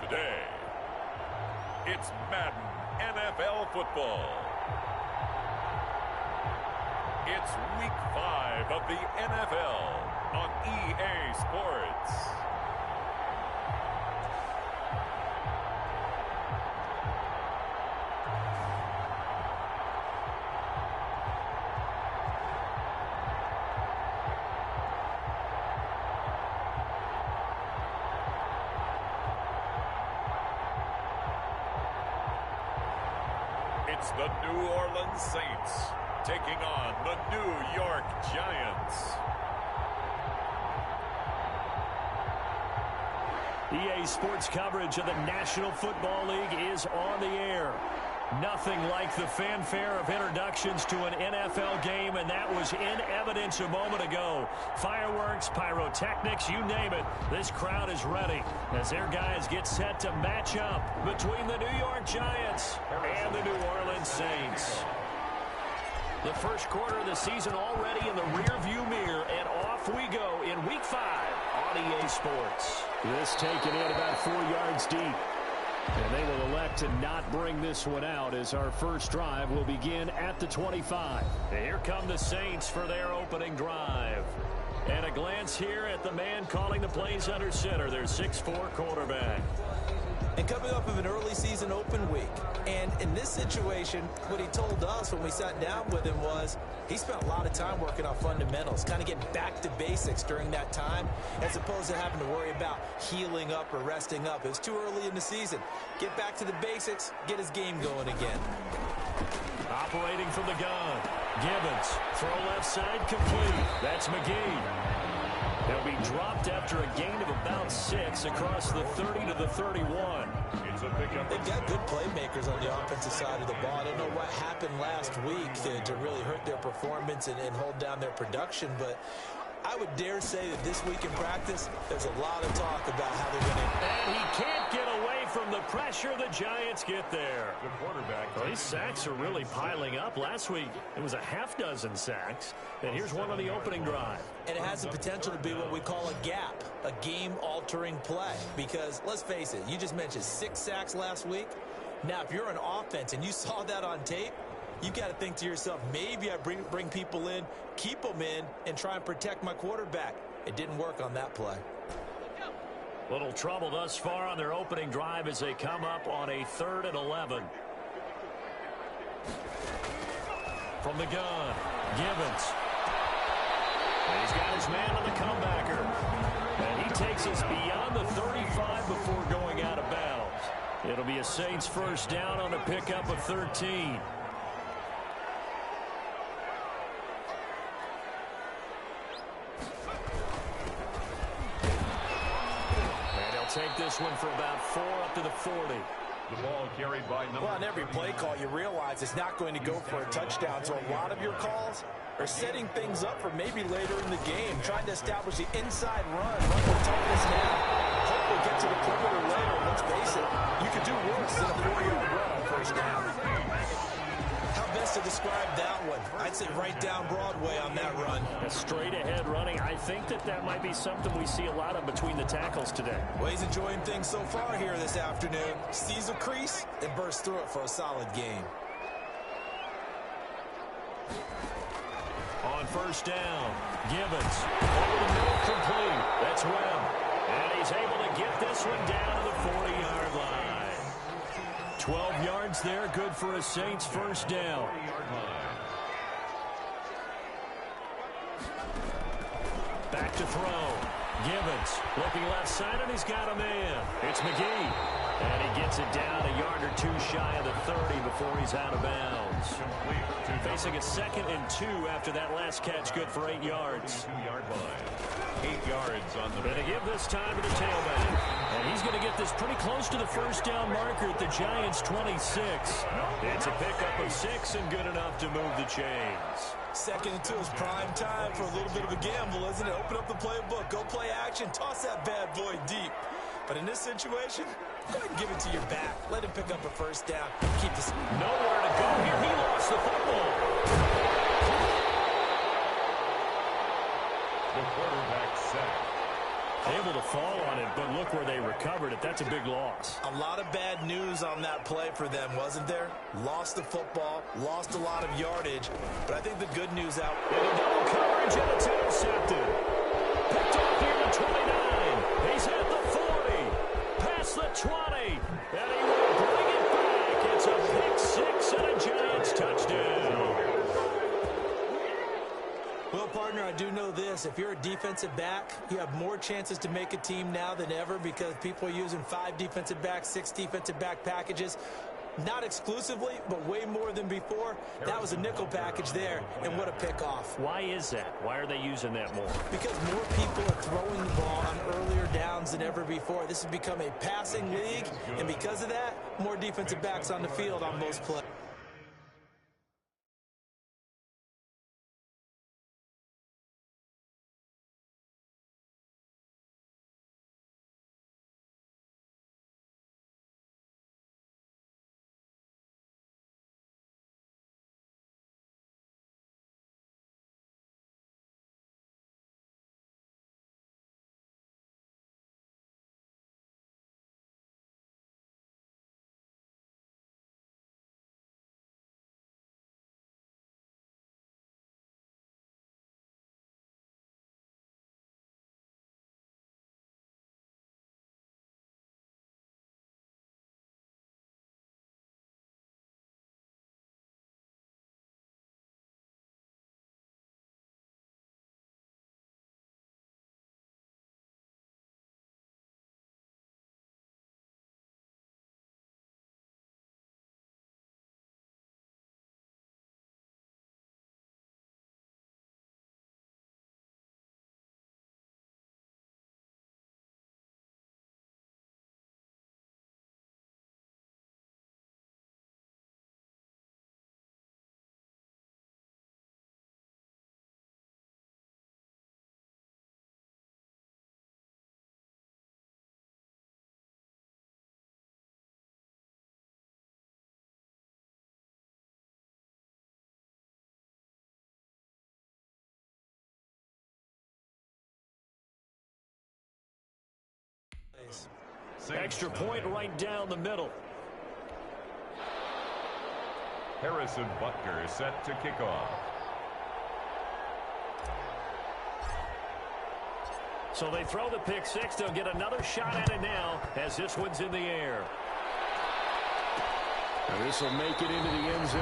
today. It's Madden NFL football. It's Week 5 of the NFL on EA Sports. It's the New Orleans Saints taking on the New York Giants. EA Sports coverage of the National Football League is on the air. Nothing like the fanfare of introductions to an NFL game, and that was in evidence a moment ago. Fireworks, pyrotechnics, you name it. This crowd is ready as their guys get set to match up between the New York Giants and the New Orleans Saints. The first quarter of the season already in the rearview mirror, and off we go in Week 5 on EA Sports. This taken in about 4 yards deep. And they will elect to not bring this one out as our first drive will begin at the 25. Here come the Saints for their opening drive. And a glance here at the man calling the plays under center, their 6'4" quarterback. And coming up of an early season open week. And in this situation, what he told us when we sat down with him was he spent a lot of time working on fundamentals, kind of getting back to basics during that time, as opposed to having to worry about healing up or resting up. It was too early in the season. Get back to the basics, get his game going again. Operating from the gun. Gibbons, throw left side complete. That's McGee. He'll be dropped after a gain of about 6 across the 30 to the 31. They've got good playmakers on the offensive side of the ball. I don't know what happened last week to really hurt their performance and hold down their production, but I would dare say that this week in practice, there's a lot of talk about how they're going to... And he can't get away from the pressure the Giants get there. The quarterback. Well, these sacks are really piling up. Last week, it was a half-dozen sacks. And here's one on the opening drive. And it has the potential to be what we call a gap, a game-altering play. Because, let's face it, you just mentioned 6 sacks last week. Now, if you're an offense and you saw that on tape, you've got to think to yourself, maybe I bring people in, keep them in, and try and protect my quarterback. It didn't work on that play. Little trouble thus far on their opening drive as they come up on a 3rd and 11. From the gun, Gibbons. And he's got his man on the comebacker. And he takes us beyond the 35 before going out of bounds. It'll be a Saints first down on the pickup of 13. Take this one for about 4 up to the 40. The ball carried by number... Well, on every play call, you realize it's not going to go for a touchdown. So a lot of your calls are setting things up for maybe later in the game, trying to establish the inside run the toughest down. Hope we'll get to the perimeter later. Let's face it, you could do worse than a 4-yard run on first down. How best to describe that one? I'd say right down Broadway on that run. A straight-ahead running. I think that might be something we see a lot of between the tackles today. Well, he's enjoying things so far here this afternoon. Sees a crease and bursts through it for a solid game. On first down, Gibbons. Over the middle, complete. That's Webb. And he's able to get this one down to the 40-yard line. 12 yards there, good for a Saints first down. Back to throw. Gibbons looking left side, and he's got a man. It's McGee. And he gets it down a yard or 2 shy of the 30 before he's out of bounds. Facing a 2nd and 2 after that last catch, good for 8 yards. 2-yard line. 8 yards on the... Going to give this time to the tailback. And he's going to get this pretty close to the first down marker at the Giants' 26. It's a pickup of 6 and good enough to move the chains. 2nd and 2 is prime time for a little bit of a gamble, isn't it? Open up the playbook, go play action, toss that bad boy deep. But in this situation, go ahead and give it to your back. Let him pick up a first down. Keep this... Nowhere to go here. He lost the football. The quarterback sack. Able to fall on it, but look where they recovered it. That's a big loss. A lot of bad news on that play for them, wasn't there? Lost the football, lost a lot of yardage, but I think the good news out. Into double coverage, and it's intercepted. Picked off near the 29. He's at the 40. Past the 20. And he will bring it back. It's a pick six and a Giants touchdown. Well, partner, I do know this. If you're a defensive back, you have more chances to make a team now than ever because people are using 5 defensive backs, 6 defensive back packages. Not exclusively, but way more than before. That was a nickel package there, and what a pickoff. Why is that? Why are they using that more? Because more people are throwing the ball on earlier downs than ever before. This has become a passing league, and because of that, more defensive backs on the field on most plays. Extra point right down the middle. Harrison Butker set to kick off. So they throw the pick six. They'll get another shot at it now as this one's in the air. And this will make it into the end zone.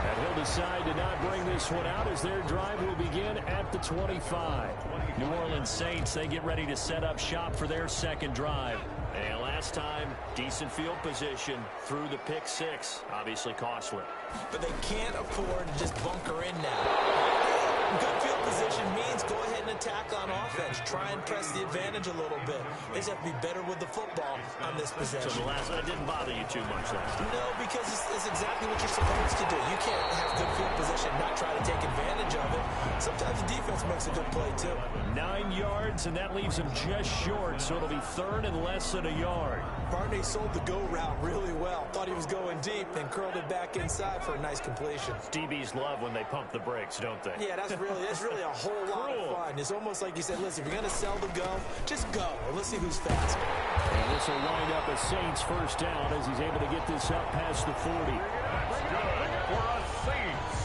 And he'll decide to not bring this one out as their drive will begin at the 25. New Orleans Saints, they get ready to set up shop for their second drive. And last time, decent field position through the pick six. Obviously costly. But they can't afford to just bunker in now. Good field position means go ahead and attack on offense. Try and press the advantage a little bit. They just have to be better with the football on this possession. So the last one didn't bother you too much last time? No, because it's exactly what you're supposed to do. You can't have good field position and not try to take advantage of it. Sometimes the defense makes a good play, too. 9 yards, and that leaves him just short, so it'll be third and less than a yard. Barney sold the go route really well. Thought he was going deep and curled it back inside for a nice completion. DBs love when they pump the brakes, don't they? Yeah, that's really a whole lot of fun. It's almost like you said, listen, if you're going to sell the go, just go. And let's see who's faster. And this will wind up a Saints first down as he's able to get this up past the 40. That's good for a Saints.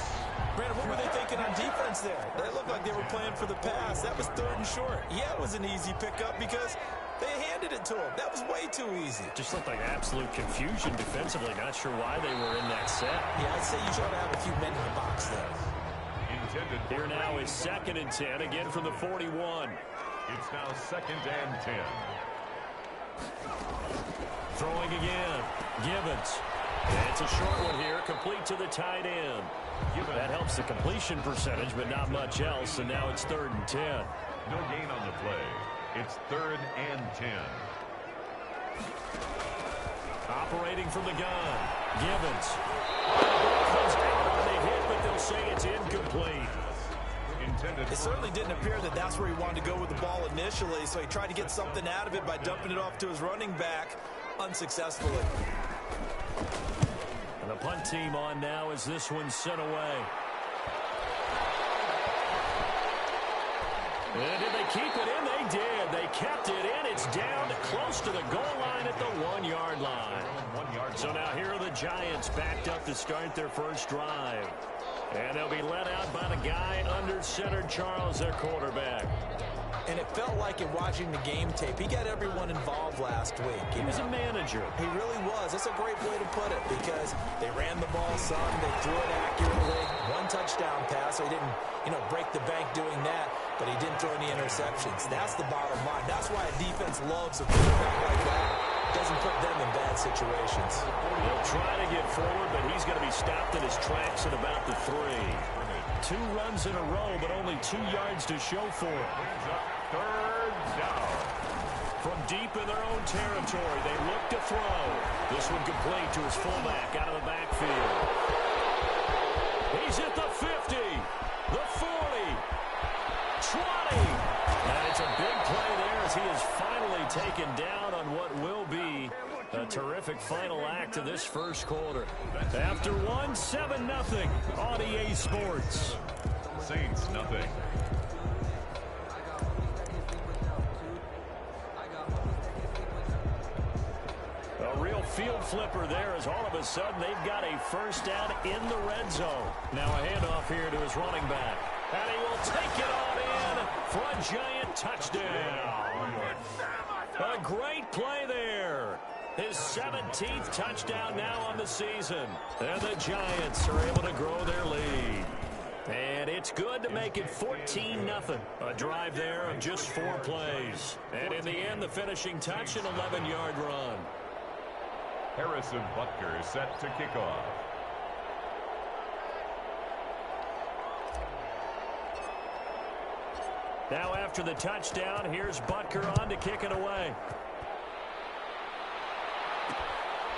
Brandon, what were they thinking on defense there? They looked like they were playing for the pass. That was third and short. Yeah, it was an easy pickup because they handed it to him. That was way too easy. Just looked like absolute confusion defensively. Not sure why they were in that set. Yeah, I'd say you try to have a few men in the box there. Here now is 2nd and 10, again from the 41. It's now 2nd and 10. Throwing again. Gibbons. And it's a short one here, complete to the tight end. That helps the completion percentage, but not much else, and now it's 3rd and 10. No gain on the play. It's 3rd and 10. Operating from the gun. Gibbons. Comes down on the hit, but they'll say it's incomplete. It certainly didn't appear that that's where he wanted to go with the ball initially, so he tried to get something out of it by dumping it off to his running back unsuccessfully. And the punt team on now as this one's sent away. And did they keep it in? They did. They kept it in. It's down close to the goal line at the 1-yard line. So now here are the Giants backed up to start their first drive. And they'll be led out by the guy under center, Charles, their quarterback. And it felt like in watching the game tape, he got everyone involved last week. He was a manager. He really was. That's a great way to put it because they ran the ball some, they threw it accurately. One touchdown pass, so he didn't, break the bank doing that, but he didn't throw any interceptions. That's the bottom line. That's why a defense loves a quarterback like that. Doesn't put them in bad situations. He'll try to get forward, but he's going to be stopped in his tracks at about the 3. 2 runs in a row, but only 2 yards to show for it. Third down. From deep in their own territory, they look to throw. This one complete to his fullback out of the backfield. He's at the 50, the 40, 20. And it's a big play there as he is finally taken down on what will be a terrific final act of this first quarter. After 1, 7-0 on EA Sports. Saints, nothing. A real field flipper there as all of a sudden they've got a first down in the red zone. Now a handoff here to his running back. And he will take it on in for a Giant touchdown. A great play there. His 17th touchdown now on the season. And the Giants are able to grow their lead. And it's good to make it 14-0. A drive there of just 4 plays. And in the end, the finishing touch, an 11-yard run. Harrison Butker set to kick off. Now after the touchdown, here's Butker on to kick it away.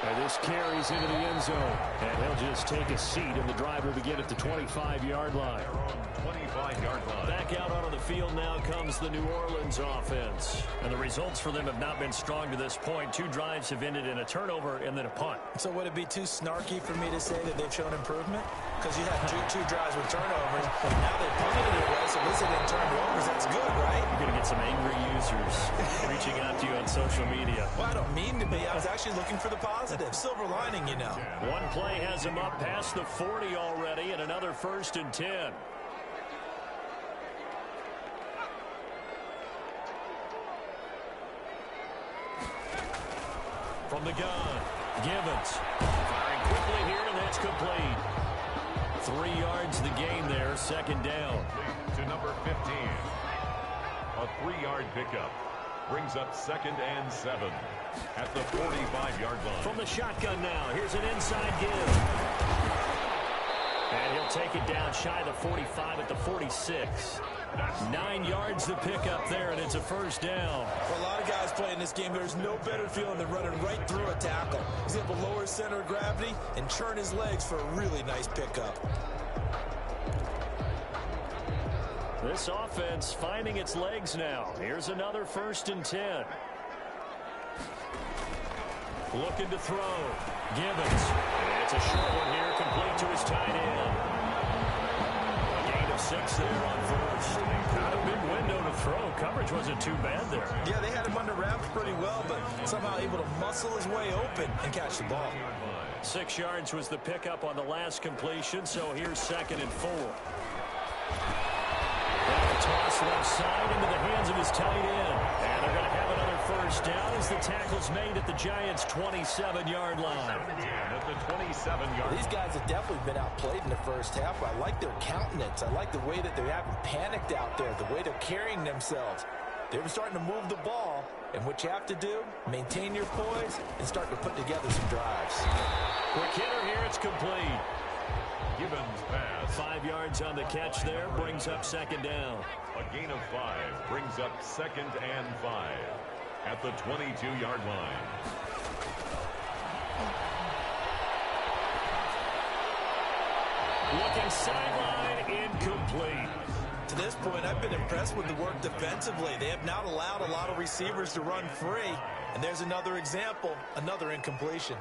And this carries into the end zone. And he'll just take a seat, and the drive will begin at the 25-yard line. 25-yard line. Back out onto the field now comes the New Orleans offense. And the results for them have not been strong to this point. 2 drives have ended in a turnover and then a punt. So would it be too snarky for me to say that they've shown improvement? Because you had two drives with turnovers. Now they punted it away, so at least they didn't turn it over. That's good, right? You're going to get some angry users reaching out to you on social media. Well, I don't mean to be. I was actually looking for the positive. Silver lining, you know. One play has him up past the 40 already, and another 1st and 10. From the gun, Givens firing quickly here, and that's complete. 3 yards the gain there, 2nd down. To number 15. A 3-yard pickup. Brings up 2nd and 7 at the 45-yard line. From the shotgun now, here's an inside give. And he'll take it down shy of the 45 at the 46. 9 yards to pick up there, and it's a 1st down. For a lot of guys playing this game, there's no better feeling than running right through a tackle. He's able to lower his center of gravity and churn his legs for a really nice pickup. This offense finding its legs now. Here's another 1st and 10. Looking to throw. Givens. And it's a short one here, complete to his tight end. A gain of 6 there on 1st. Not a big window to throw. Coverage wasn't too bad there. Yeah, they had him under wraps pretty well, but somehow able to muscle his way open and catch the ball. 6 yards was the pickup on the last completion, so here's 2nd and 4. Toss left side into the hands of his tight end. And they're going to have another 1st down as the tackle's made at the Giants' 27-yard line. At the 27-yard. These guys have definitely been outplayed in the first half. I like their countenance. I like the way that they haven't panicked out there, the way they're carrying themselves. They're starting to move the ball, and what you have to do, maintain your poise and start to put together some drives. Quick hitter here, it's complete. Givens pass. 5 yards on the catch there, brings up 2nd down. A gain of 5 brings up 2nd and 5 at the 22-yard line. Looking sideline, incomplete. To this point, I've been impressed with the work defensively. They have not allowed a lot of receivers to run free. And there's another example, another incompletion.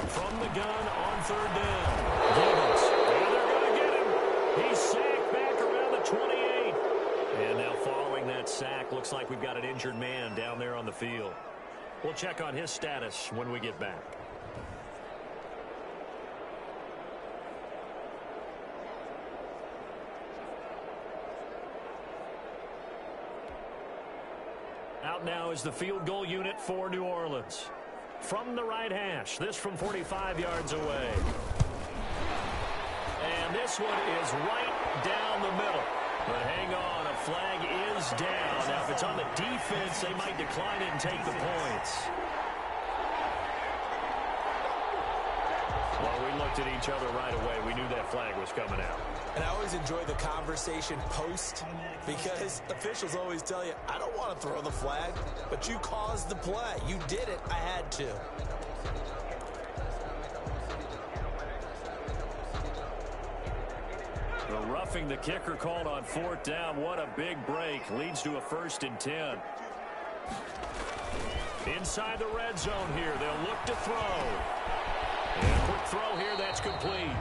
From the gun on 3rd down. Givens. And they're going to get him. He's sacked back around the 28. And now following that sack, looks like we've got an injured man down there on the field. We'll check on his status when we get back. Out now is the field goal unit for New Orleans. From the right hash, this from 45 yards away. And this one is right down the middle. But hang on, a flag is down. Now, if it's on the defense, they might decline it and take the points. Well, we looked at each other right away. We knew that flag was coming out. And I always enjoy the conversation post because officials always tell you, I don't want to throw the flag, but you caused the play. You did it. I had to. The roughing the kicker called on 4th down. What a big break. Leads to a 1st and 10. Inside the red zone here. They'll look to throw. And a quick throw here. That's complete.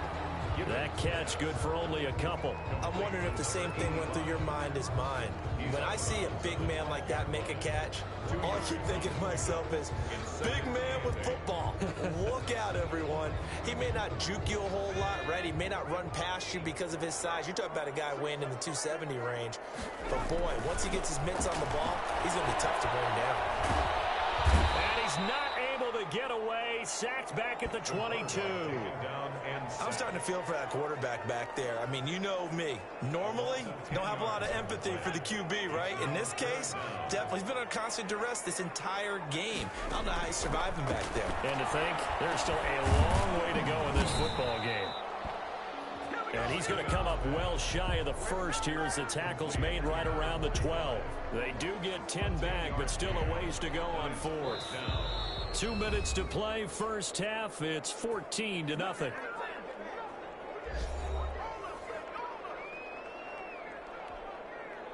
That catch good for only a couple. I'm wondering if the same thing went through your mind as mine. When I see a big man like that make a catch, all I keep thinking to myself is, big man with football. Look out, everyone. He may not juke you a whole lot, right? He may not run past you because of his size. You're talking about a guy weighing in the 270 range. But, boy, once he gets his mitts on the ball, he's going to be tough to bring down. And he's not able to get away. Sacked back at the 22. I'm starting to feel for that quarterback back there. I mean, you know me. Normally, don't have a lot of empathy for the QB, right? In this case, definitely. He's been on constant duress this entire game. I don't know how he's surviving back there. And to think, there's still a long way to go in this football game. And he's going to come up well shy of the first here as the tackle's made right around the 12. They do get 10 back, but still a ways to go on 4th. 2 minutes to play, first half. It's 14-0.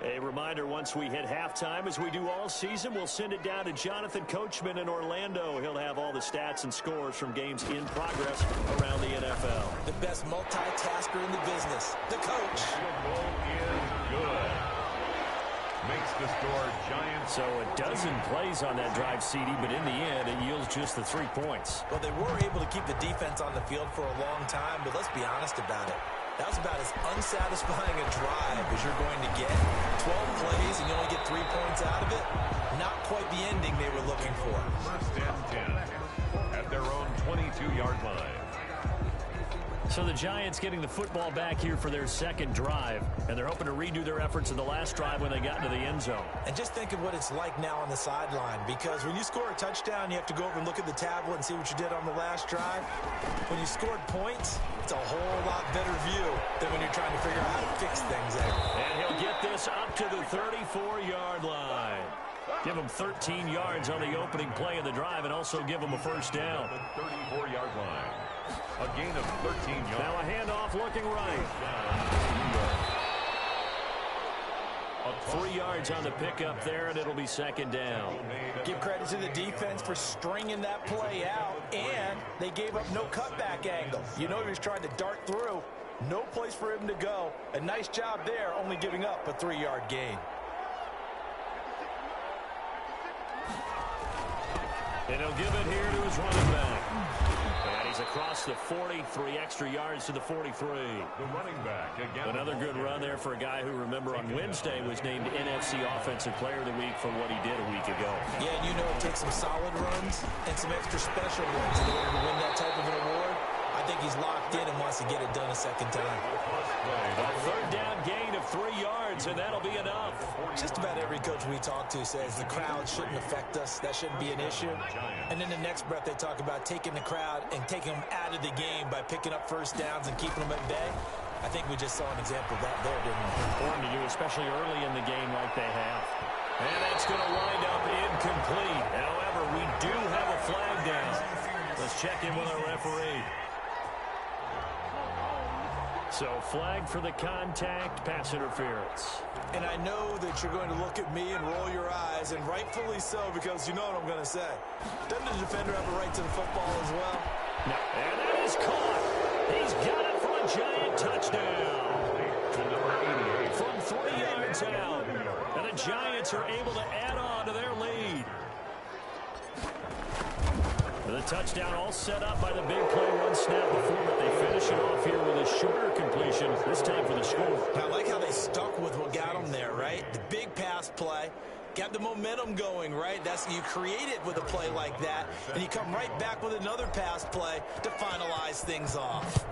A reminder, once we hit halftime, as we do all season, we'll send it down to Jonathan Coachman in Orlando. He'll have all the stats and scores from games in progress around the NFL. The best multitasker in the business, the coach. Field goal is good. Makes the score Giants. So a dozen plays on that drive, CD, but in the end, it yields just the 3 points. Well, they were able to keep the defense on the field for a long time, but let's be honest about it. That was about as unsatisfying a drive as you're going to get. 12 plays and you only get 3 points out of it. Not quite the ending they were looking for. 1st and 10 at their own 22-yard line. So the Giants getting the football back here for their second drive, and they're hoping to redo their efforts in the last drive when they got into the end zone. And just think of what it's like now on the sideline, because when you score a touchdown, you have to go over and look at the tablet and see what you did on the last drive. When you scored points, it's a whole lot better view than when you're trying to figure out how to fix things there. And he'll get this up to the 34-yard line. Give him 13 yards on the opening play of the drive and also give him a first down. The 34-yard line. A gain of 13 yards. Now a handoff looking right. 3 yards on the pickup there, and it'll be second down. Give credit to the defense for stringing that play out, and they gave up no cutback angle. You know he was trying to dart through. No place for him to go. A nice job there, only giving up a 3-yard gain. And he'll give it here to his running back. And he's across the 40, 3 extra yards to the 43. The running back again. Another good run there for a guy who, remember, on Wednesday was named NFC Offensive Player of the Week for what he did a week ago. Yeah, and you know it takes some solid runs and some extra special ones in order to win that type of an award. I think he's locked in and wants to get it done a second time. A third down gain of 3 yards, and that'll be enough. Just about every coach we talk to says the crowd shouldn't affect us. That shouldn't be an issue. And then the next breath they talk about taking the crowd and taking them out of the game by picking up first downs and keeping them at bay. I think we just saw an example of that there, didn't we? Important to do, especially early in the game like they have. And that's going to wind up incomplete. However, we do have a flag down. Let's check in with our referee. So flag for the contact, pass interference. And I know that you're going to look at me and roll your eyes, and rightfully so, because you know what I'm going to say. Doesn't the defender have a right to the football as well? No, and that is caught. He's got it for a a Giant touchdown. From 3 yards out. And the Giants are able to add on to their lead. The touchdown all set up by the big play one snap before, but they finish it off here with a shorter completion, this time for the score. I like how they stuck with what got them there, right? The big pass play. Got the momentum going, right? That's you create it with a play like that, and you come right back with another pass play to finalize things off.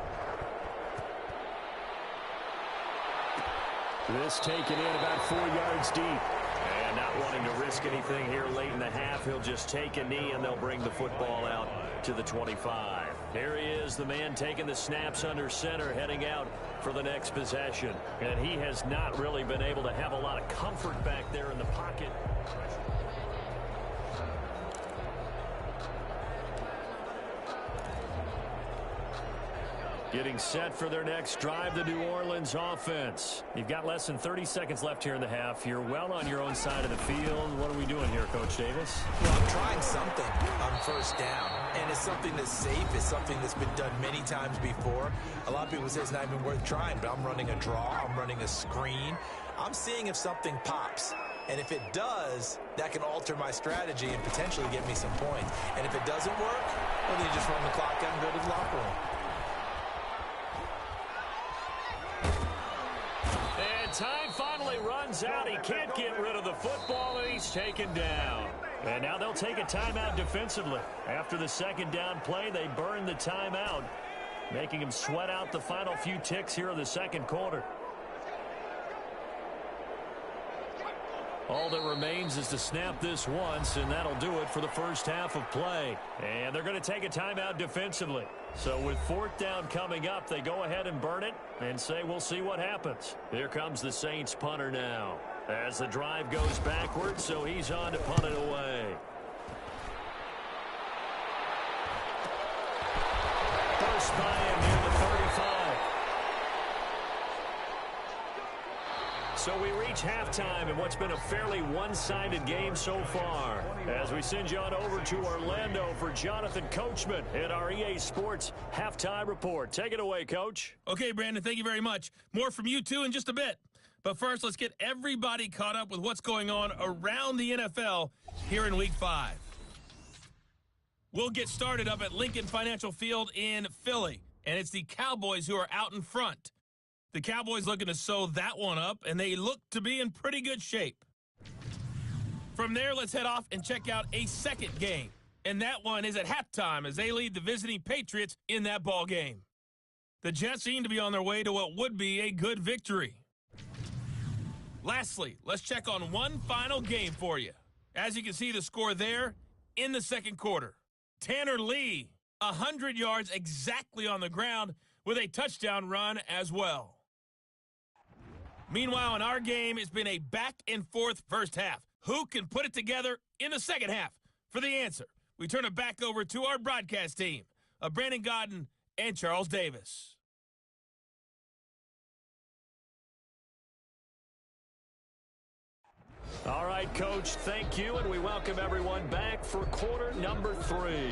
This taken in about 4 yards deep. And not wanting to risk anything here late in the half, he'll just take a knee, and they'll bring the football out to the 25. Here he is, the man taking the snaps under center, heading out for the next possession. And he has not really been able to have a lot of comfort back there in the pocket. Getting set for their next drive, the New Orleans offense. You've got less than 30 seconds left here in the half. You're well on your own side of the field. What are we doing here, Coach Davis? Well, I'm trying something on first down, and it's something that's safe. It's something that's been done many times before. A lot of people say it's not even worth trying, but I'm running a draw. I'm running a screen. I'm seeing if something pops. And if it does, that can alter my strategy and potentially get me some points. And if it doesn't work, well, then you just run the clock out and go to the locker room. Time finally runs out. He can't get rid of the football, and he's taken down. And now they'll take a timeout defensively. After the second down play, they burn the timeout, making him sweat out the final few ticks here in the second quarter. All that remains is to snap this once, and that'll do it for the first half of play. And they're going to take a timeout defensively. So with fourth down coming up, they go ahead and burn it and say we'll see what happens. Here comes the Saints punter now as the drive goes backwards, so he's on to punt it away. First by him near the 35. So we reach halftime in what's been a fairly one-sided game so far. As we send you on over to Orlando for Jonathan Coachman at our EA Sports Halftime Report. Take it away, Coach. Okay, Brandon, thank you very much. More from you, too, in just a bit. But first, let's get everybody caught up with what's going on around the NFL here in Week 5. We'll get started up at Lincoln Financial Field in Philly, and it's the Cowboys who are out in front. The Cowboys looking to sew that one up, and they look to be in pretty good shape. From there, let's head off and check out a second game. And that one is at halftime as they lead the visiting Patriots in that ball game. The Jets seem to be on their way to what would be a good victory. Lastly, let's check on one final game for you. As you can see the score there in the second quarter. Tanner Lee, 100 yards exactly on the ground with a touchdown run as well. Meanwhile, in our game, it's been a back-and-forth first half. Who can put it together in the second half? For the answer, we turn it back over to our broadcast team of Brandon Gaudin and Charles Davis. All right, Coach, thank you, and we welcome everyone back for quarter number 3.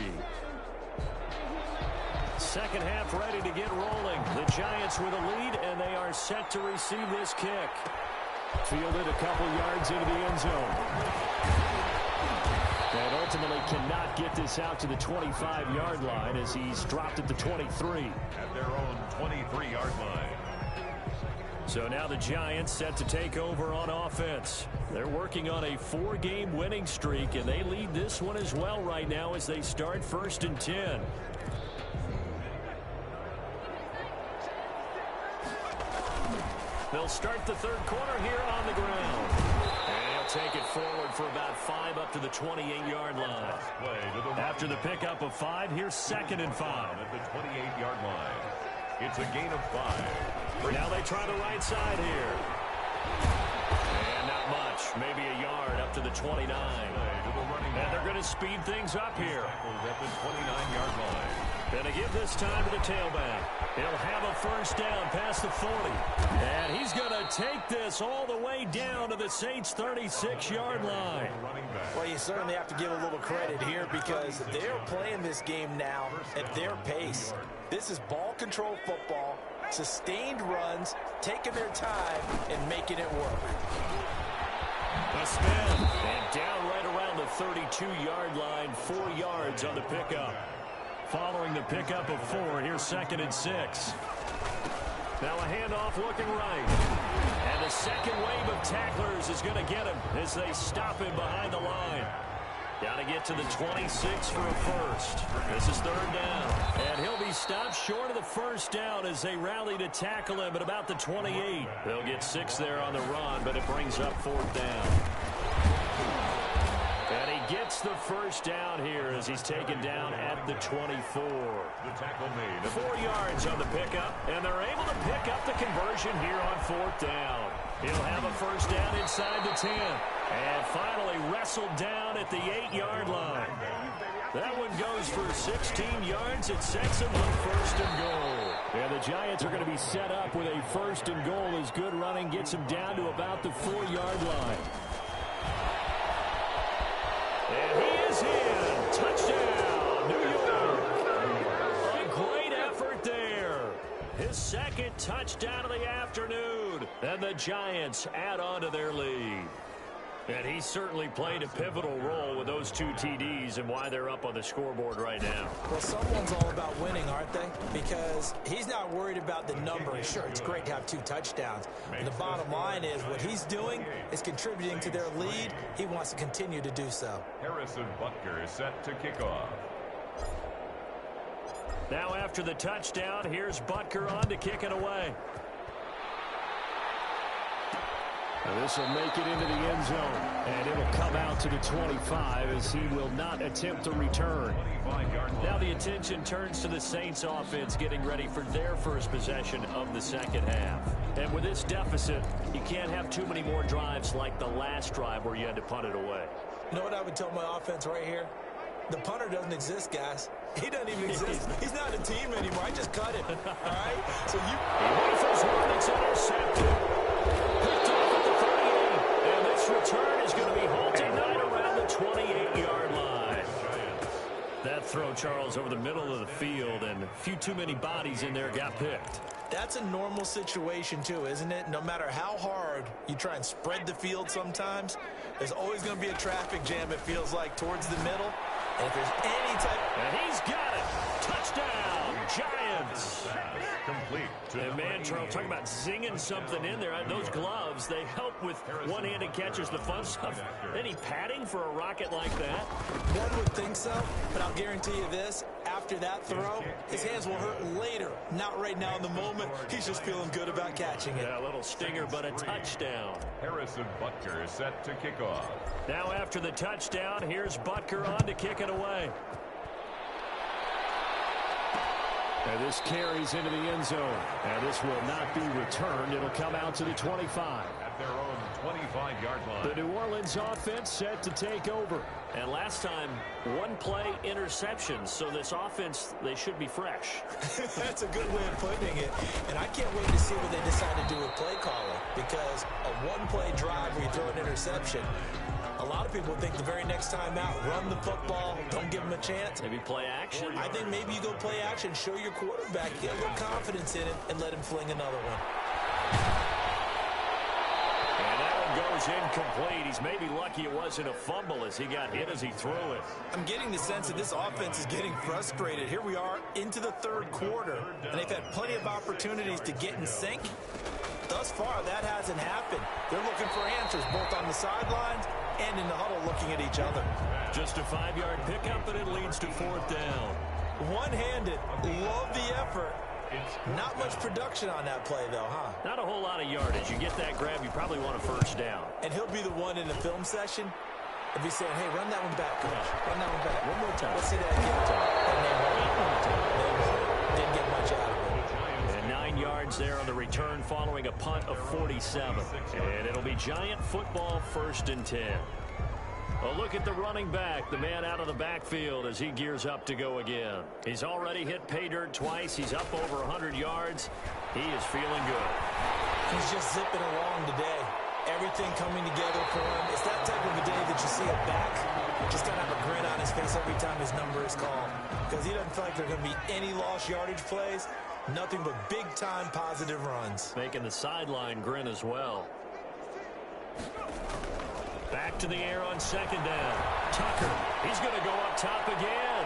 Second half ready to get rolling. The Giants with a lead, and they are set to receive this kick. Fielded a couple yards into the end zone. And ultimately cannot get this out to the 25-yard line as he's dropped at the 23. At their own 23-yard line. So now the Giants set to take over on offense. They're working on a 4-game winning streak, and they lead this one as well right now as they start 1st and 10. They'll start the third quarter here on the ground. And he'll take it forward for about 5 up to the 28-yard line. After the pickup of 5, here's 2nd and 5. At the 28-yard line. It's a gain of 5. Now they try the right side here. And not much. Maybe a yard up to the 29. And they're going to speed things up here. At the 29-yard line. Going to give this time to the tailback. He'll have a first down past the 40. And he's going to take this all the way down to the Saints' 36-yard line. Well, you certainly have to give a little credit here because they're playing this game now at their pace. This is ball control football. sustained runs, taking their time, and making it work. A spin, and down right around the 32-yard line, 4 yards on the pickup. Following the pickup of 4, here's 2nd and 6. Now a handoff looking right. And the second wave of tacklers is going to get him as they stop him behind the line. Got to get to the 26 for a first. This is 3rd down. And he'll be stopped short of the first down as they rally to tackle him at about the 28. They'll get 6 there on the run, but it brings up 4th down. And he gets the first down here as he's taken down at the 24. The tackle made. 4 yards on the pickup, and they're able to pick up the conversion here on 4th down. He'll have a first down inside the 10. And finally wrestled down at the 8-yard line. That one goes for 16 yards. It sets him with 1st and goal. And the Giants are going to be set up with a 1st and goal as good running gets him down to about the 4-yard line. And he is in. Touchdown, New York. A great effort there. His 2nd touchdown of the afternoon. And the Giants add on to their lead. And he certainly played a pivotal role with those 2 TDs and why they're up on the scoreboard right now. Well, someone's all about winning, aren't they? Because he's not worried about the number. Sure, it's great to have 2 touchdowns. But the bottom line is what he's doing is contributing to their lead. He wants to continue to do so. Harrison Butker is set to kick off. Now after the touchdown, here's Butker on to kick it away. Now this will make it into the end zone, and it'll come out to the 25 as he will not attempt to return. Now the attention turns to the Saints offense getting ready for their first possession of the second half. And with this deficit, you can't have too many more drives like the last drive where you had to punt it away. You know what I would tell my offense right here? The punter doesn't exist, guys. He doesn't even exist. He's not a team anymore. I just cut him. All right? So you... He rifles one. It's intercepted. Picked off at the 38. And this return is going to be halted right around the 28-yard line. That throw, Charles, over the middle of the field, and a few too many bodies in there got picked. That's a normal situation, too, isn't it? No matter how hard you try and spread the field sometimes, there's always going to be a traffic jam, it feels like, towards the middle. And if there's any type... And he's got it. Touchdown, Giants. Complete. And man, Charles, talking about zinging something in there. Those gloves, they help with one-handed catches, the fun stuff. Any padding for a rocket like that? One would think so, but I'll guarantee you this. After that throw, his hands will hurt later. Not right now in the moment. He's just feeling good about catching it. Yeah, a little stinger, but a touchdown. Harrison Butker is set to kick off. Now after the touchdown, here's Butker on to kick it away. And this carries into the end zone. And this will not be returned. It'll come out to the 25. At their own 25-yard line. The New Orleans offense set to take over. And last time, one play interception. So this offense, they should be fresh. That's a good way of putting it. And I can't wait to see what they decide to do with play calling. Because a one-play drive where you throw an interception, a lot of people think the very next time out, run the football, don't give them a chance. Maybe play action. I think maybe you go play action, show your quarterback, get a little confidence in it, and let him fling another one. And that one goes incomplete. He's maybe lucky it wasn't a fumble as he got hit as he threw it. I'm getting the sense that this offense is getting frustrated. Here we are into the third quarter, and they've had plenty of opportunities to get in sync. Thus far, that hasn't happened. They're looking for answers both on the sidelines and in the huddle looking at each other. Just a 5-yard pickup, and it leads to 4th down. One-handed. Love the effort. Not much production on that play, though, huh? Not a whole lot of yardage. You get that grab, you probably want a first down. And he'll be the one in the film session if he's saying, hey, run that one back, coach. Run that one back. One more time. Let's see that again. Didn't get much out of it. And 9 yards there on the return following a punt of 47. And it'll be Giant football, 1st and 10. A look at the running back, the man out of the backfield as he gears up to go again. He's already hit pay dirt twice. He's up over 100 yards. He is feeling good. He's just zipping along today. Everything coming together for him. It's that type of a day that you see a back just kind of have a grin on his face every time his number is called. Because he doesn't feel like there are going to be any lost yardage plays. Nothing but big-time positive runs. Making the sideline grin as well. Back to the air on second down. Tucker, he's going to go up top again.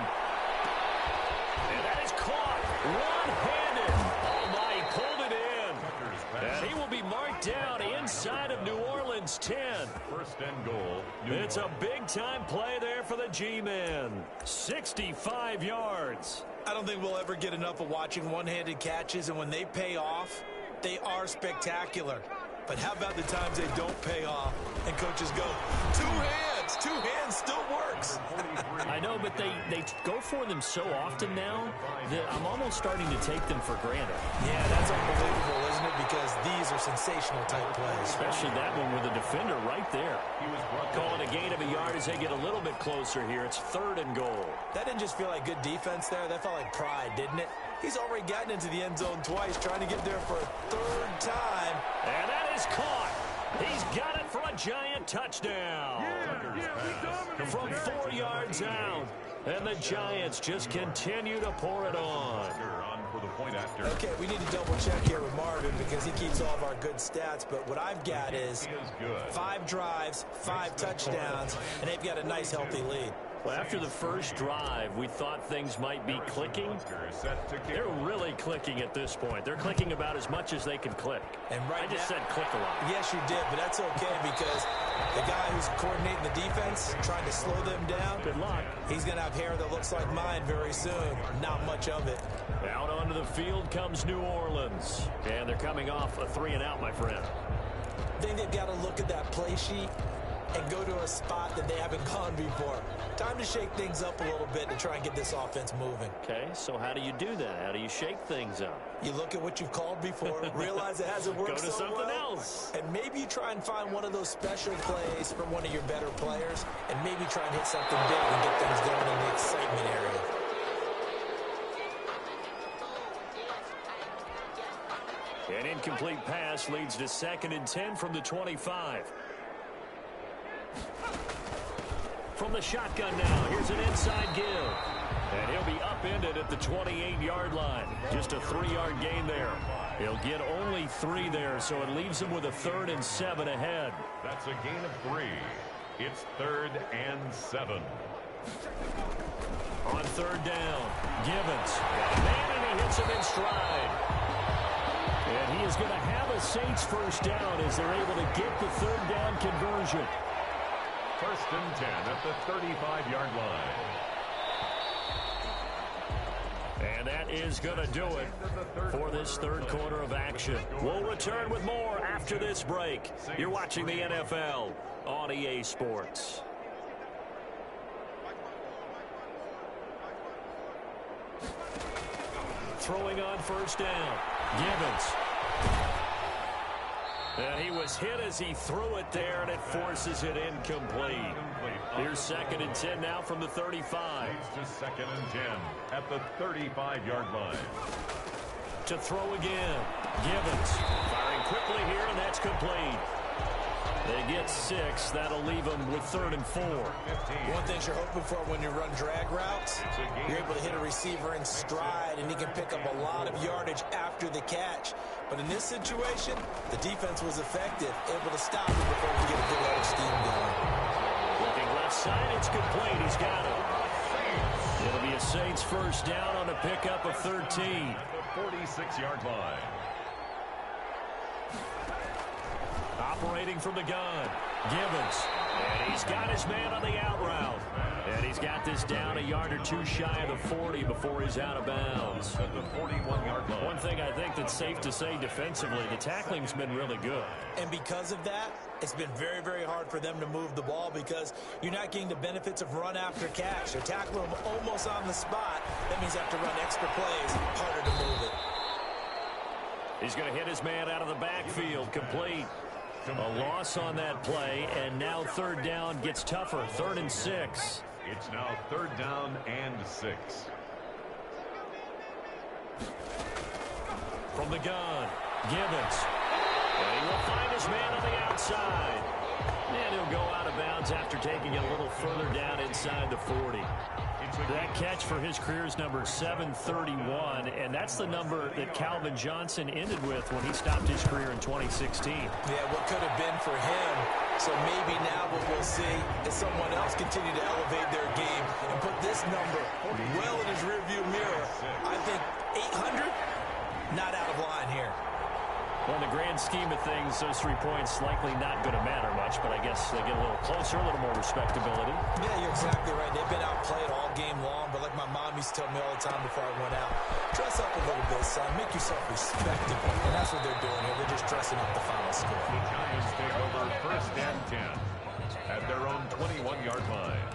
And that is caught one-handed. Oh, my, he pulled it in. And he will be marked down inside of New Orleans 10. First and goal. It's a big-time play there for the G-Men. 65 yards. I don't think we'll ever get enough of watching one-handed catches, and when they pay off, they are spectacular. But how about the times they don't pay off and coaches go, two hands still works. I know, but they go for them so often now that I'm almost starting to take them for granted. Yeah, that's unbelievable, isn't it? Because these are sensational type plays. Especially that one with the defender right there. Call it a gain of a yard as they get a little bit closer here. It's 3rd and goal. That didn't just feel like good defense there. That felt like pride, didn't it? He's already gotten into the end zone twice, trying to get there for a 3rd time. And that is caught. He's got it for a giant touchdown. From 4 yards out. And the Giants just continue to pour it on. Okay, we need to double check here with Marvin because he keeps all of our good stats. But what I've got is 5 drives, 5 touchdowns, and they've got a nice, healthy lead. Well, after the first drive, we thought things might be clicking. They're really clicking at this point. They're clicking about as much as they can click. And right I just said click a lot. Yes, you did, but that's okay because the guy who's coordinating the defense, trying to slow them down, good luck. He's going to have hair that looks like mine very soon. Not much of it. Out onto the field comes New Orleans. And they're coming off a 3-and-out, my friend. I think they've got to look at that play sheet and go to a spot that they haven't gone before. Time to shake things up a little bit to try and get this offense moving. Okay, so how do you do that? How do you shake things up? You look at what you've called before, realize it hasn't worked so well. Go to something else. And maybe you try and find one of those special plays from one of your better players, and maybe try and hit something big and get things going in the excitement area. An incomplete pass leads to 2nd and 10 from the 25. From the shotgun now, here's an inside give. And he'll be upended at the 28-yard line. Just a 3-yard gain there. He'll get only 3 there, so it leaves him with a 3rd and 7 ahead. That's a gain of 3. It's 3rd and 7. On 3rd down, Givens. Got a man, and he hits him in stride. And he is going to have a Saints first down as they're able to get the 3rd down conversion. 1st and 10 at the 35-yard line. And that is going to do it for this 3rd quarter of action. We'll return with more after this break. You're watching the NFL on EA Sports. Throwing on 1st down. Givens. And he was hit as he threw it there, and it forces it incomplete. Here's 2nd and 10 now from the 35. It's to 2nd and 10 at the 35-yard line. To throw again. Givens firing quickly here, and that's complete. They get 6. That'll leave them with 3rd and 4. One thing you're hoping for when you run drag routes, you're able to hit a receiver in stride, and he can pick up a lot of yardage after the catch. But in this situation, the defense was effective, able to stop it before we get a good head of steam going. Looking left side, it's complete. He's got it. It'll be a Saints first down on a pickup of 13. At the 46-yard line. Operating from the gun, Givens. And he's got his man on the out route. And he's got this down a yard or 2 shy of the 40 before he's out of bounds. At the 41-yard line. One thing I think that's safe to say defensively, the tackling's been really good. And because of that, it's been very, very hard for them to move the ball because you're not getting the benefits of run after catch. They're tackling them almost on the spot. That means they have to run extra plays, harder to move it. He's going to hit his man out of the backfield, complete. A loss on that play, and now 3rd down gets tougher, 3rd and 6. It's now 3rd down and 6. From the gun, Givens. And he will find his man on the outside. And he'll go out of bounds after taking it a little further down inside the 40. That catch for his career is number 731, and that's the number that Calvin Johnson ended with when he stopped his career in 2016. Yeah, what could have been for him. So maybe now what we'll see is someone else continue to elevate their game and put this number well in his rearview mirror. I think 800, not out of line here. Well, in the grand scheme of things, those 3 points likely not going to matter much, but I guess they get a little closer, a little more respectability. Yeah, you're exactly right. They've been outplayed all game long, but like my mom used to tell me all the time before I went out, dress up a little bit, son. Make yourself respectable. And that's what they're doing here. They're just dressing up the final score. The Giants take over first and 10 at their own 21-yard line.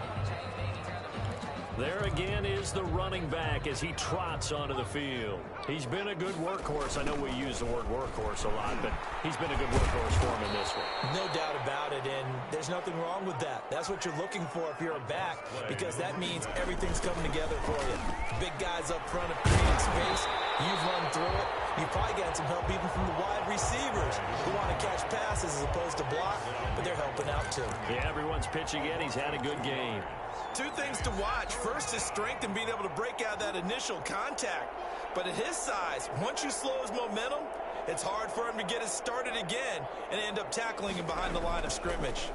There again is the running back as he trots onto the field. He's been a good workhorse. I know we use the word workhorse a lot, but he's been a good workhorse for him in this one. No doubt about it, and there's nothing wrong with that. That's what you're looking for if you're a back, because that means everything's coming together for you. Big guys up front of creating space. You've run through it. You've probably gotten some help even from the wide receivers who want to catch passes as opposed to block, but they're helping out too. Yeah, everyone's pitching in. He's had a good game. 2 things to watch. First is strength and being able to break out that initial contact. But at his size, once you slow his momentum, it's hard for him to get it started again and end up tackling him behind the line of scrimmage.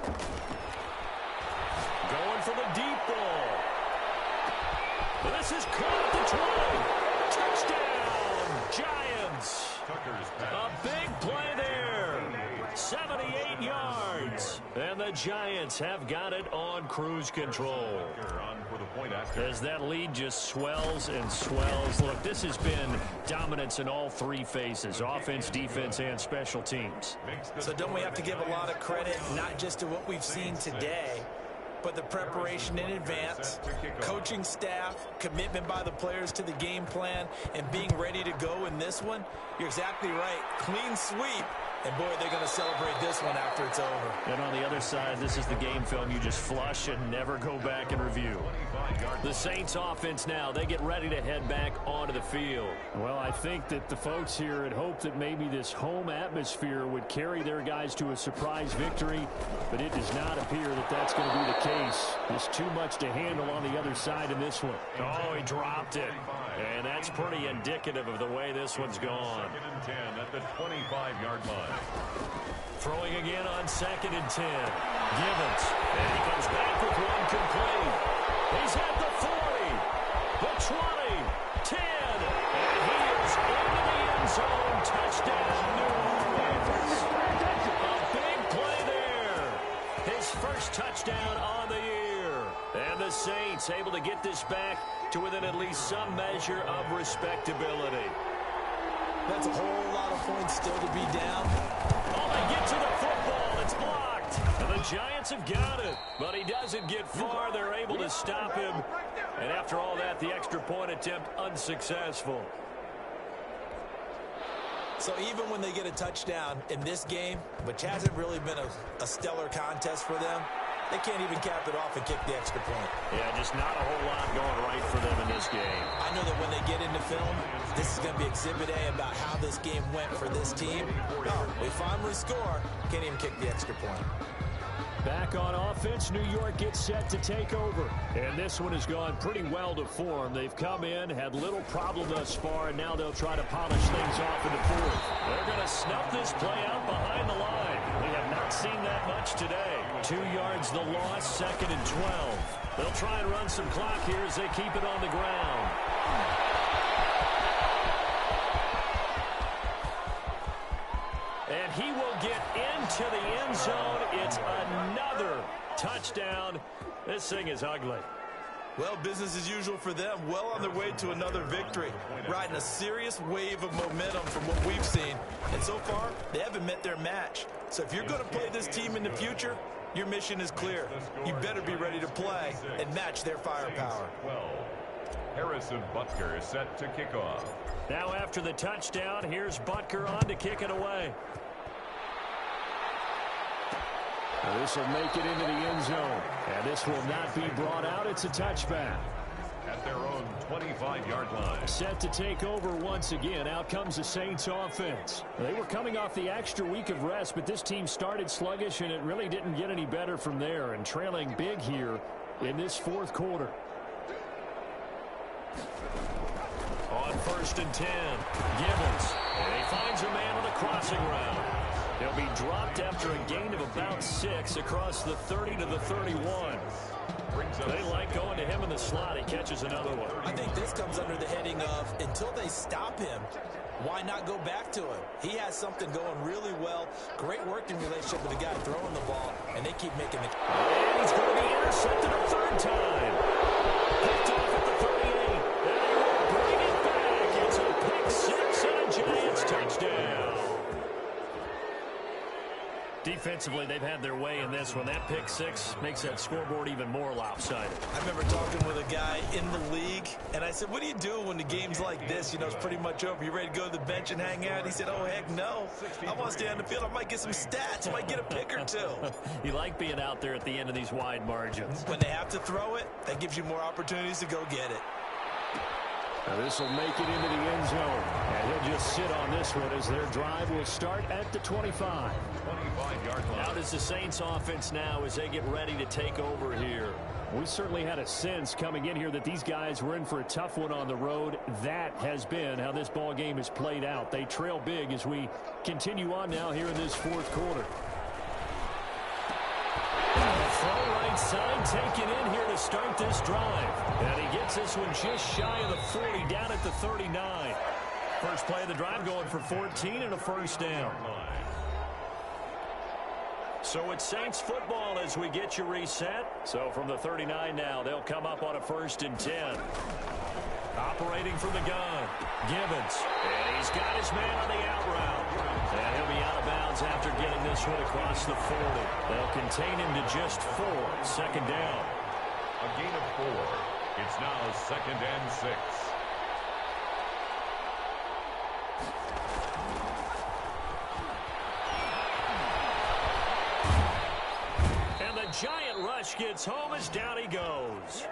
Going for the deep ball. This is caught at the 20. Touchdown, Giants. A big play there. 78 yards. And the Giants have got it on cruise control. As that lead just swells and swells. Look, this has been dominance in all 3 phases, offense, defense, and special teams. So don't we have to give a lot of credit, not just to what we've seen today, but the preparation in advance, coaching staff, commitment by the players to the game plan, and being ready to go in this one? You're exactly right. Clean sweep. And, boy, they're going to celebrate this one after it's over. And on the other side, this is the game film you just flush and never go back and review. The Saints offense now, they get ready to head back onto the field. Well, I think that the folks here had hoped that maybe this home atmosphere would carry their guys to a surprise victory, but it does not appear that that's going to be the case. There's too much to handle on the other side in this one. Oh, he dropped it. And that's pretty indicative of the way this one's gone. 2nd and 10 at the 25-yard line. Throwing again on 2nd and 10. Givens. And he comes back with one complete. He's at the 40, the 20, 10. And he is into the end zone. Touchdown, New Orleans. A big play there. His first touchdown on the year. And the Saints able to get this back to within at least some measure of respectability. That's a whole lot of points still to be down. Oh, they get to the football. It's blocked. And the Giants have got it. But he doesn't get far. They're able to stop him. And after all that, the extra point attempt unsuccessful. So even when they get a touchdown in this game, which hasn't really been a stellar contest for them, they can't even cap it off and kick the extra point. Yeah, just not a whole lot going right for them in this game. I know that when they get into film, this is going to be Exhibit A about how this game went for this team. Oh, we finally score. Can't even kick the extra point. Back on offense, New York gets set to take over. And this one has gone pretty well to form. They've come in, had little problem thus far, and now they'll try to polish things off in the 4th. They're going to snuff this play out behind the line. We have not seen that much today. 2 yards the loss, 2nd and 12. They'll try and run some clock here as they keep it on the ground. And he will get into the end zone. It's another touchdown. This thing is ugly. Well, business as usual for them. Well on their way to another victory. Riding a serious wave of momentum from what we've seen. And so far, they haven't met their match. So if you're going to play this team in the future, your mission is clear. You better be ready to play and match their firepower. Harrison Butker is set to kick off. Now after the touchdown, here's Butker on to kick it away. Well, this will make it into the end zone. And this will not be brought out. It's a touchback. At their own 25-yard line. Set to take over once again. Out comes the Saints offense. They were coming off the extra week of rest, but this team started sluggish, and it really didn't get any better from there, and trailing big here in this fourth quarter. On 1st and 10, Gibbons. And he finds a man on the crossing route. He'll be dropped after a gain of about 6 across the 30 to the 31. They like going to him in the slot. He catches another one. I think this comes under the heading of, until they stop him, why not go back to him? He has something going really well. Great working relationship with the guy throwing the ball, and they keep making the... And he's going to be intercepted a third time. Picked off at the 38. And they will bring it back. It's a pick 6 and a Giants touchdown. Defensively, they've had their way in this one. That pick 6 makes that scoreboard even more lopsided. I remember talking with a guy in the league, and I said, what do you do when the game's like this? You know, it's pretty much over. You ready to go to the bench and hang out? He said, oh, heck no. I want to stay on the field. I might get some stats. I might get a pick or two. You like being out there at the end of these wide margins. When they have to throw it, that gives you more opportunities to go get it. Now this will make it into the end zone. And he'll just sit on this one as their drive will start at the 25. 25-yard line. How does the Saints offense now as they get ready to take over here? We certainly had a sense coming in here that these guys were in for a tough one on the road. That has been how this ball game has played out. They trail big as we continue on now here in this fourth quarter. Throw right side taken in here to start this drive. And he gets this one just shy of the 40 down at the 39. First play of the drive going for 14 and a first down. So it's Saints football as we get you reset. So from the 39 now, they'll come up on a 1st and 10. Operating from the gun, Gibbons. And he's got his man on the out route. And he'll be out of bounds after getting this one across the 40. They'll contain him to just 4. Second down. A gain of 4. It's now 2nd and 6. And the giant rush gets home as down he goes.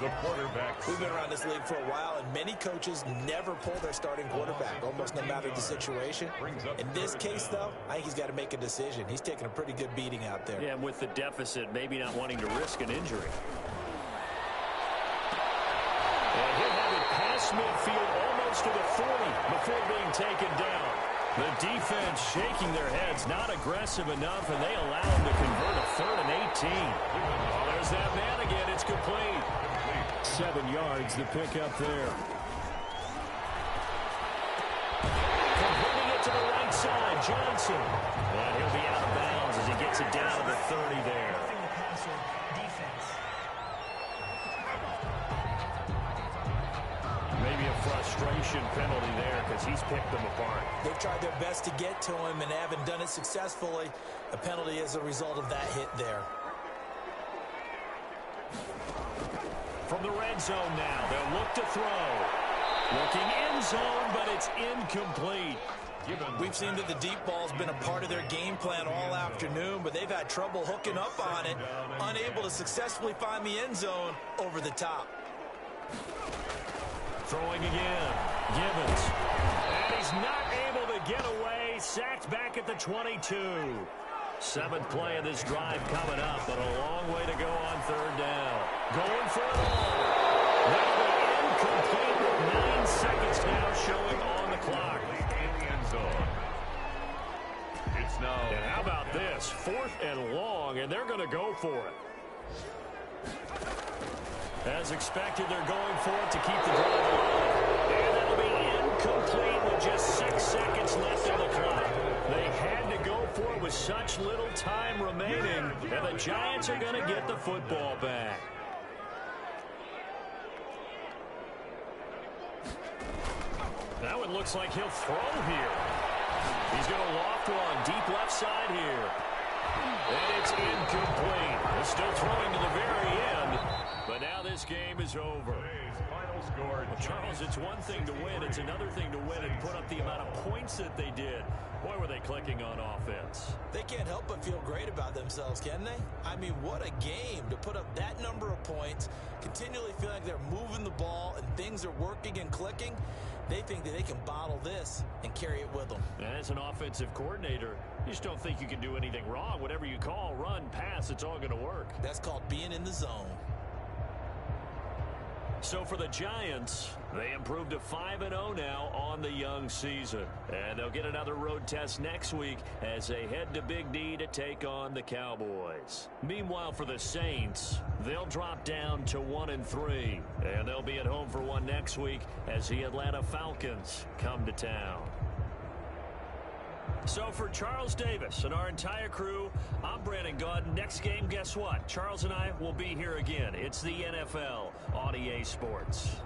The quarterback. We've been around this league for a while, and many coaches never pull their starting quarterback, almost no matter the situation. In this case, though, I think he's got to make a decision. He's taking a pretty good beating out there. Yeah, and with the deficit, maybe not wanting to risk an injury. And he'll have it past midfield almost to the 40 before being taken down. The defense shaking their heads, not aggressive enough, and they allow him to convert a 3rd and 18. Oh, there's that man again. It's complete. 7 yards to pick up there. Completing it to the right side, Johnson. And he'll be out of bounds as he gets it down to the 30 there. Maybe a frustration penalty there because he's picked them apart. They've tried their best to get to him and haven't done it successfully. A penalty as a result of that hit there. From the red zone now, they'll look to throw. Looking end zone, but it's incomplete. We've seen that the deep ball's been a part of their game plan all afternoon, but they've had trouble hooking up on it, unable to successfully find the end zone over the top. Throwing again, Gibbons. And he's not able to get away, sacked back at the 22. 7th play of this drive coming up, but a long way to go on 3rd down. Going for it all. That'll be incomplete with 9 seconds now showing on the clock. In the end zone. It's now. And how about this? 4th and long, and they're going to go for it. As expected, they're going for it to keep the drive alive. And that'll be incomplete with just 6 seconds left on the clock. They had to go for it with such little time remaining, and the Giants are going to get the football back. Now it looks like he'll throw here. He's going to loft one deep left side here. And it's incomplete. They're still throwing to the very end. But now this game is over. Today's final score. Well, Charles, it's one thing to win. It's another thing to win and put up the amount of points that they did. Boy, were they clicking on offense. They can't help but feel great about themselves, can they? I mean, what a game to put up that number of points, continually feel like they're moving the ball and things are working and clicking. They think that they can bottle this and carry it with them. And as an offensive coordinator, you just don't think you can do anything wrong. Whatever you call, run, pass, it's all going to work. That's called being in the zone. So for the Giants, they improved to 5-0 now on the young season. And they'll get another road test next week as they head to Big D to take on the Cowboys. Meanwhile, for the Saints, they'll drop down to 1-3. And they'll be at home for one next week as the Atlanta Falcons come to town. So for Charles Davis and our entire crew, I'm Brandon Gaudin. Next game, guess what? Charles and I will be here again. It's the NFL on EA Sports.